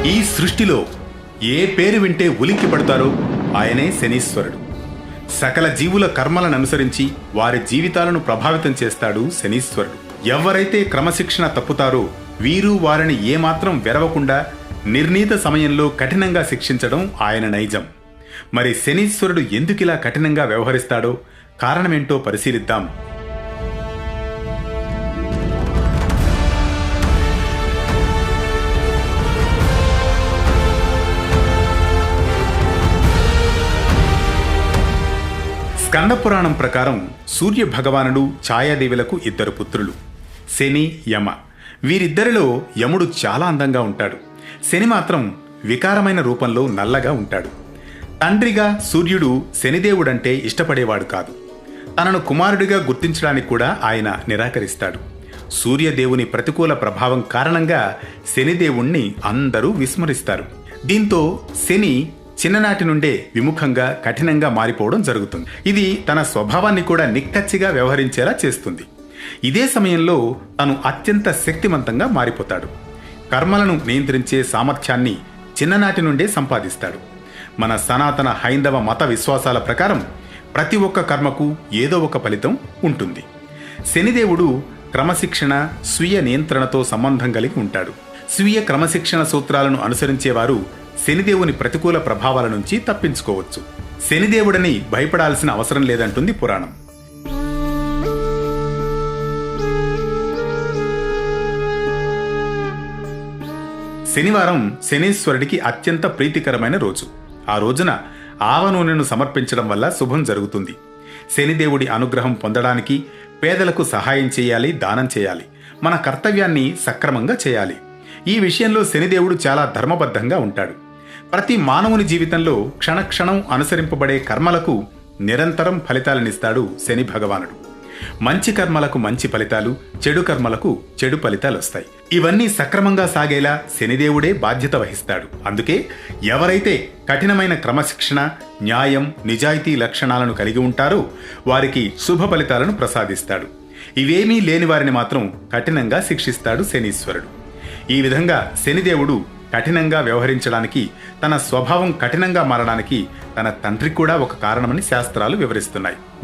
ఈ సృష్టిలో ఏ పేరు వింటే ఉలిక్కి పడతారో ఆయనే శనీశ్వరుడు. సకల జీవుల కర్మలను అనుసరించి వారి జీవితాలను ప్రభావితం చేస్తాడు శనీశ్వరుడు. ఎవరైతే క్రమశిక్షణ తప్పుతారో వీరు వారిని ఏమాత్రం వెరవకుండా నిర్ణీత సమయంలో కఠినంగా శిక్షించడం ఆయన నైజం. మరి శనీశ్వరుడు ఎందుకిలా కఠినంగా వ్యవహరిస్తాడో కారణమేంటో పరిశీలిద్దాం. స్కంద పురాణం ప్రకారం సూర్య భగవానుడు ఛాయాదేవులకు ఇద్దరు పుత్రులు, శని, యమ. వీరిద్దరిలో యముడు చాలా అందంగా ఉంటాడు. శని మాత్రం వికారమైన రూపంలో నల్లగా ఉంటాడు. తండ్రిగా సూర్యుడు శనిదేవుడంటే ఇష్టపడేవాడు కాదు. తనను కుమారుడిగా గుర్తించడానికి కూడా ఆయన నిరాకరిస్తాడు. సూర్యదేవుని ప్రతికూల ప్రభావం కారణంగా శనిదేవుణ్ణి అందరూ విస్మరిస్తారు. దీంతో శని చిన్ననాటి నుండే విముఖంగా కఠినంగా మారిపోవడం జరుగుతుంది. ఇది తన స్వభావాన్ని కూడా నిక్కచ్చిగా వ్యవహరించేలా చేస్తుంది. ఇదే సమయంలో తను అత్యంత శక్తివంతంగా మారిపోతాడు. కర్మలను నియంత్రించే సామర్థ్యాన్ని చిన్ననాటి నుండే సంపాదిస్తాడు. మన సనాతన హైందవ మత విశ్వాసాల ప్రకారం ప్రతి ఒక్క కర్మకు ఏదో ఒక ఫలితం ఉంటుంది. శనిదేవుడు క్రమశిక్షణ, స్వీయ నియంత్రణతో సంబంధం కలిగి ఉంటాడు. స్వీయ క్రమశిక్షణ సూత్రాలను అనుసరించేవారు శనిదేవుని ప్రతికూల ప్రభావాల నుంచి తప్పించుకోవచ్చు. శనిదేవుడని భయపడాల్సిన అవసరం లేదంటుంది పురాణం. శనివారం శనీశ్వరుడికి అత్యంత ప్రీతికరమైన రోజు. ఆ రోజున ఆవ నూనెను సమర్పించడం వల్ల శుభం జరుగుతుంది. శనిదేవుడి అనుగ్రహం పొందడానికి పేదలకు సహాయం చేయాలి, దానం చేయాలి, మన కర్తవ్యాన్ని సక్రమంగా చేయాలి. ఈ విషయంలో శనిదేవుడు చాలా ధర్మబద్ధంగా ఉంటాడు. ప్రతి మానవుని జీవితంలో క్షణక్షణం అనుసరింపబడే కర్మలకు నిరంతరం ఫలితాలనిస్తాడు శని భగవానుడు. మంచి కర్మలకు మంచి ఫలితాలు, చెడు కర్మలకు చెడు ఫలితాలు వస్తాయి. ఇవన్నీ సక్రమంగా సాగేలా శనిదేవుడే బాధ్యత వహిస్తాడు. అందుకే ఎవరైతే కఠినమైన క్రమశిక్షణ, న్యాయం, నిజాయితీ లక్షణాలను కలిగి ఉంటారో వారికి శుభ ఫలితాలను ప్రసాదిస్తాడు. ఇవేమీ లేని వారిని మాత్రం కఠినంగా శిక్షిస్తాడు శనీశ్వరుడు. ఈ విధంగా శనిదేవుడు కఠినంగా వ్యవహరించడానికి, తన స్వభావం కఠినంగా మారడానికి తన తండ్రి కూడా ఒక కారణమని శాస్త్రాలు వివరిస్తున్నాయి.